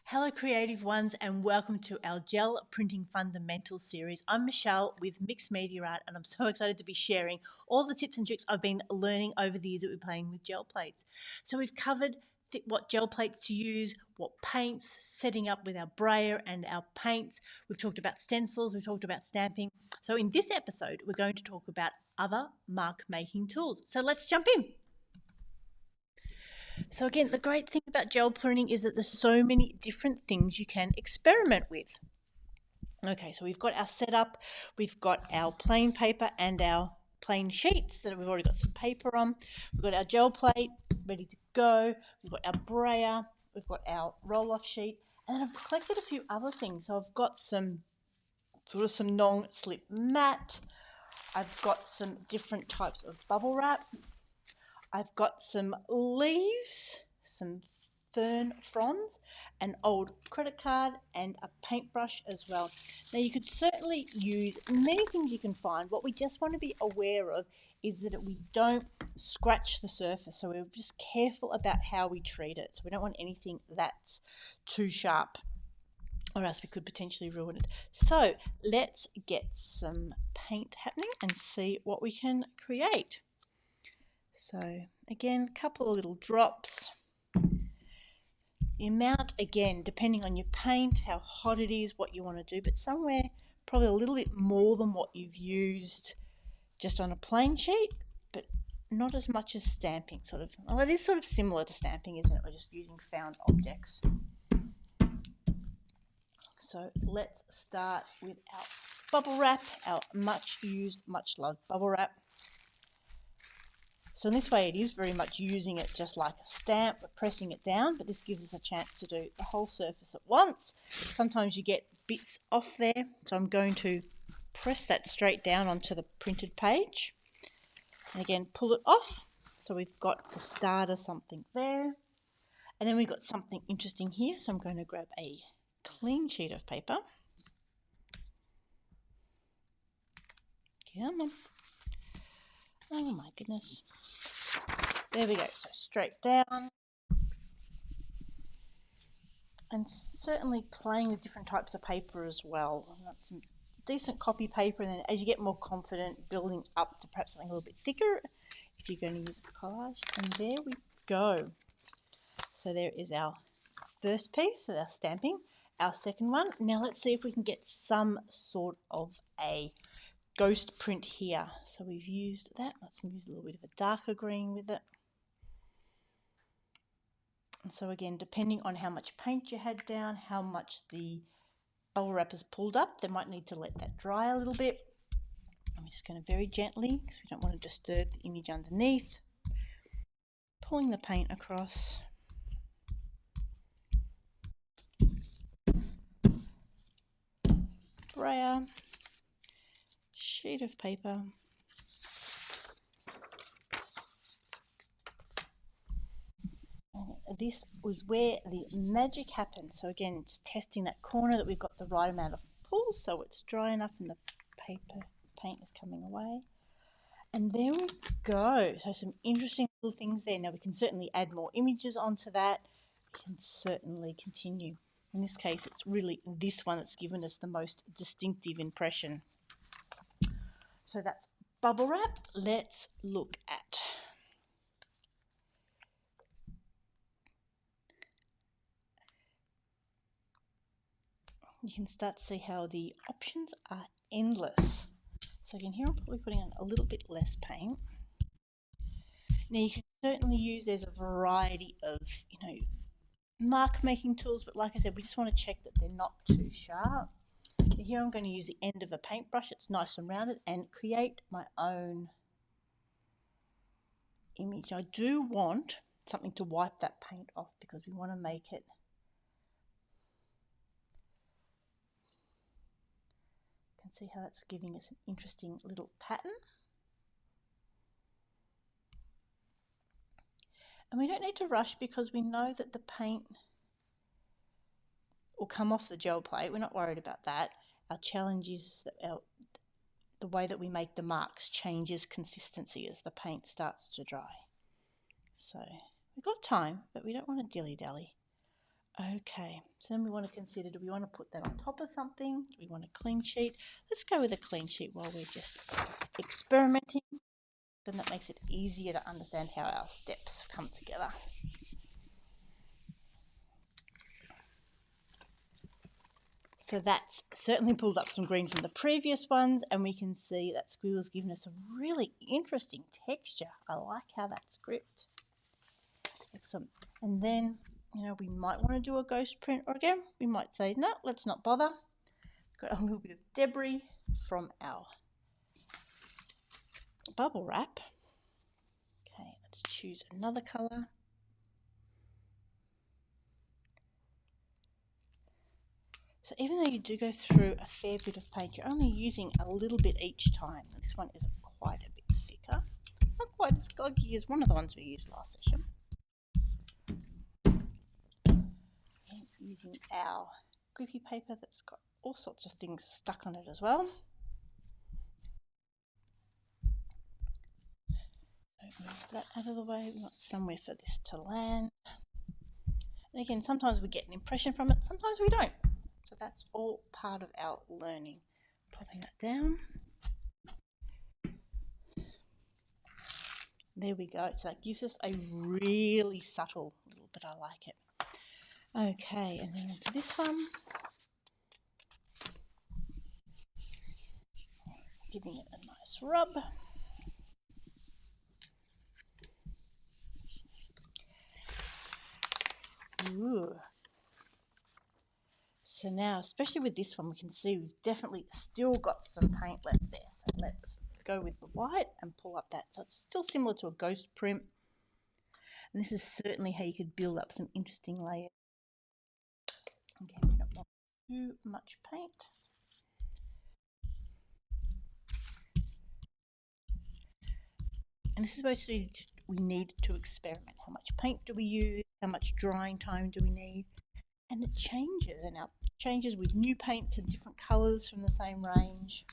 Hello, creative ones, and welcome to our Gel Printing Fundamentals series. I'm Michelle with Mixed Media Art, and I'm so excited to be sharing all the tips and tricks I've been learning over the years that we're playing with gel plates. So we've covered what gel plates to use, what paints, setting up with our brayer and our paints. We've talked about stencils, we've talked about stamping. So in this episode, we're going to talk about other mark making tools. So let's jump in. So again, the great thing about gel printing is that there's so many different things you can experiment with. Okay, so we've got our setup, we've got our plain paper and our plain sheets that we've already got some paper on. We've got our gel plate ready to go. We've got our brayer, we've got our roll-off sheet, and then I've collected a few other things. So I've got some non-slip mat. I've got some different types of bubble wrap. I've got some leaves, some fern fronds, an old credit card, and a paintbrush as well. Now you could certainly use many things you can find. What we just want to be aware of is that we don't scratch the surface. So we're just careful about how we treat it. So we don't want anything that's too sharp, or else we could potentially ruin it. So let's get some paint happening and see what we can create. So again, a couple of little drops. The amount, again, depending on your paint, how hot it is, what you want to do, but somewhere probably a little bit more than what you've used just on a plain sheet, but not as much as stamping, sort of. Well, it is sort of similar to stamping, isn't it? We're just using found objects. So let's start with our bubble wrap, our much used, much loved bubble wrap. So in this way it is very much using it just like a stamp, we're pressing it down, but this gives us a chance to do the whole surface at once. Sometimes you get bits off there, so I'm going to press that straight down onto the printed page. And again, pull it off, so we've got the start of something there. And then we've got something interesting here, so I'm going to grab a clean sheet of paper. Come on. Oh my goodness. There we go, so straight down. And certainly playing with different types of paper as well. I've got some decent copy paper, and then as you get more confident, building up to perhaps something a little bit thicker if you're going to use a collage. And there we go. So there is our first piece with our stamping, our second one. Now let's see if we can get some sort of a ghost print here. So we've used that. Let's use a little bit of a darker green with it. And so again, depending on how much paint you had down, how much the bubble wrap is pulled up, they might need to let that dry a little bit. I'm just going to very gently, because we don't want to disturb the image underneath, pulling the paint across. Brayer, sheet of paper. This was where the magic happened. So again, it's testing that corner that we've got the right amount of pull, so it's dry enough and the paint is coming away. And there we go. So some interesting little things there. Now we can certainly add more images onto that. We can certainly continue. In this case, it's really this one that's given us the most distinctive impression. So that's bubble wrap. Let's look at you can start to see how the options are endless. So again, here I'm probably putting on a little bit less paint. Now you can certainly use, there's a variety of, mark making tools, but like I said, we just want to check that they're not too sharp. Here I'm going to use the end of a paintbrush, it's nice and rounded, and create my own image. I do want something to wipe that paint off because we want to make it see how that's giving us an interesting little pattern. And we don't need to rush because we know that the paint will come off the gel plate. We're not worried about that. Our challenge is that the way that we make the marks changes consistency as the paint starts to dry. So we've got time, but we don't want to dilly-dally. Okay, so then we want to consider, do we want to put that on top of something? Do we want a clean sheet? Let's go with a clean sheet while we're just experimenting. Then that makes it easier to understand how our steps come together. So that's certainly pulled up some green from the previous ones, and we can see that squiggle's given us a really interesting texture. I like how that's gripped. Excellent. And then, we might want to do a ghost print, or again, we might say, no, let's not bother. Got a little bit of debris from our bubble wrap. Okay, let's choose another colour. So even though you do go through a fair bit of paint, you're only using a little bit each time. This one is quite a bit thicker. Not quite as gluggy as one of the ones we used last session. And using our grippy paper that's got all sorts of things stuck on it as well. So move that out of the way. We want somewhere for this to land. And again, sometimes we get an impression from it, sometimes we don't. So that's all part of our learning. Popping that down. There we go. So that gives us a really subtle little bit. I like it. Okay, and then onto this one. Giving it a nice rub. Ooh. So now, especially with this one, we can see we've definitely still got some paint left there. So let's go with the white and pull up that. So it's still similar to a ghost print. And this is certainly how you could build up some interesting layers. Okay, we don't want too much paint. And this is basically we need to experiment. How much paint do we use? How much drying time do we need? And it changes, and it changes with new paints and different colours from the same range.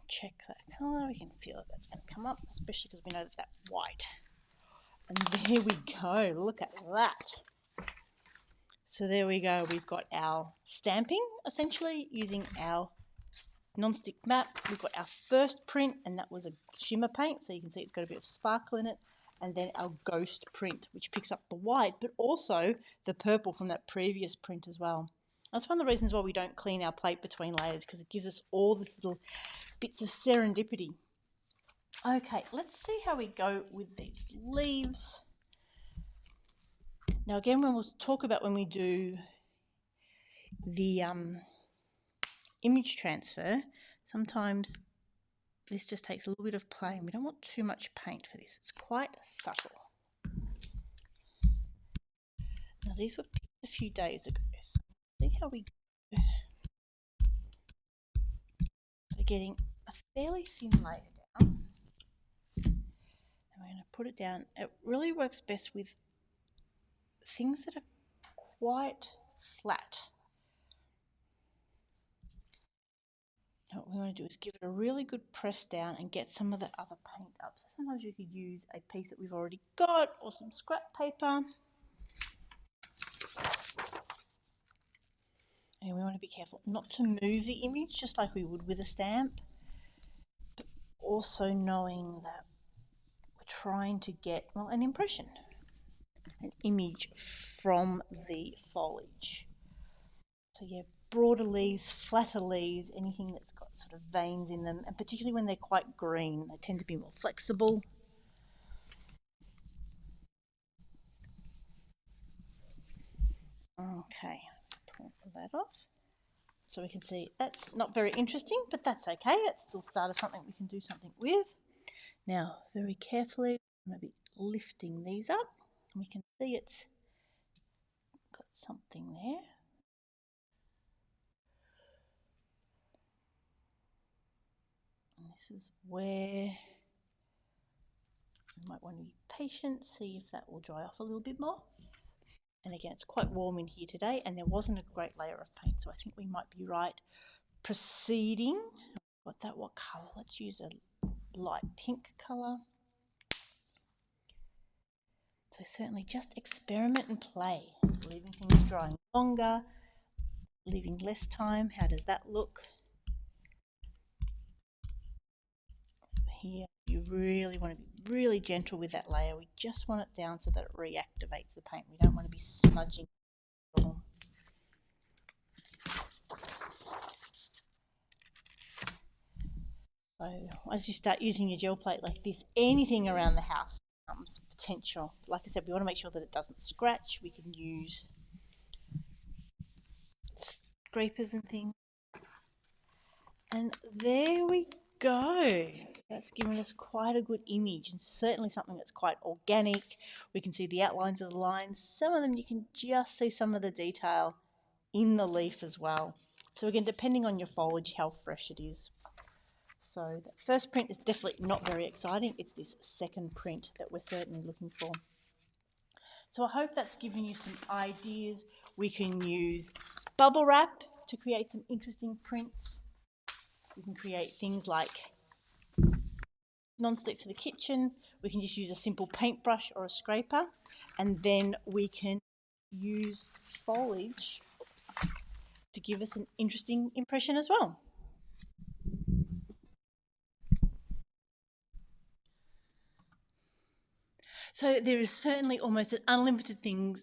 Check that colour, we can feel that that's going to come up, especially because we know that white. And there we go, look at that. So there we go, we've got our stamping, essentially, using our non-stick mat. We've got our first print, and that was a shimmer paint, so you can see it's got a bit of sparkle in it. And then our ghost print, which picks up the white, but also the purple from that previous print as well. That's one of the reasons why we don't clean our plate between layers, because it gives us all these little bits of serendipity. Okay, let's see how we go with these leaves. Now again, we'll talk about when we do the image transfer, sometimes this just takes a little bit of playing. We don't want too much paint for this. It's quite subtle. Now these were picked a few days ago, so see how we go. So getting a fairly thin layer down. And we're going to put it down. It really works best with things that are quite flat. Now what we want to do is give it a really good press down and get some of the other paint up. So sometimes you could use a piece that we've already got or some scrap paper. And we want to be careful not to move the image just like we would with a stamp, but also knowing that we're trying to get, well, an impression, an image from the foliage. So yeah, broader leaves, flatter leaves, anything that's got sort of veins in them, and particularly when they're quite green, they tend to be more flexible. Okay, let's pull that off. So we can see that's not very interesting, but that's okay. It's still start of something we can do something with. Now, very carefully, I'm going to be lifting these up. We can see it's got something there. And this is where you might want to be patient, see if that will dry off a little bit more. And again, it's quite warm in here today, and there wasn't a great layer of paint, so I think we might be right proceeding. What colour? Let's use a light pink colour. So certainly just experiment and play, leaving things drying longer, leaving less time. How does that look? Here, you really want to be really gentle with that layer. We just want it down so that it reactivates the paint. We don't want to be smudging it all. So as you start using your gel plate like this, anything around the house becomes potential. Like I said, we want to make sure that it doesn't scratch. We can use scrapers and things. And there we go. So that's given us quite a good image, and certainly something that's quite organic. We can see the outlines of the lines. Some of them you can just see some of the detail in the leaf as well. So again, depending on your foliage, how fresh it is. So the first print is definitely not very exciting. It's this second print that we're certainly looking for. So I hope that's given you some ideas. We can use bubble wrap to create some interesting prints. We can create things like non-stick for the kitchen. We can just use a simple paintbrush or a scraper, and then we can use foliage to give us an interesting impression as well. So there is certainly almost an unlimited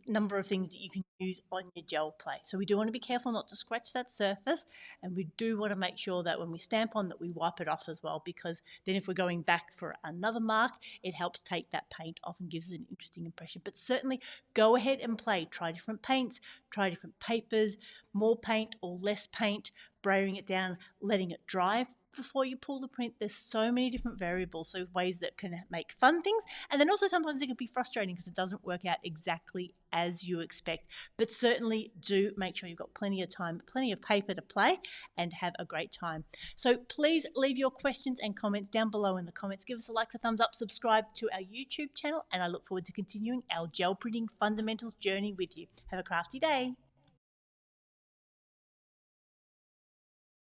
number of things that you can use on your gel plate. So we do want to be careful not to scratch that surface, and we do want to make sure that when we stamp on that we wipe it off as well, because then if we're going back for another mark, it helps take that paint off and gives us an interesting impression. But certainly go ahead and play. Try different paints, try different papers, more paint or less paint, spraying it down, letting it dry before you pull the print. There's so many different variables, so ways that can make fun things, and then also sometimes it can be frustrating because it doesn't work out exactly as you expect. But certainly do make sure you've got plenty of time, plenty of paper to play and have a great time. So please leave your questions and comments down below in the comments. Give us a like, a thumbs up, subscribe to our YouTube channel, and I look forward to continuing our gel printing fundamentals journey with you. Have a crafty day.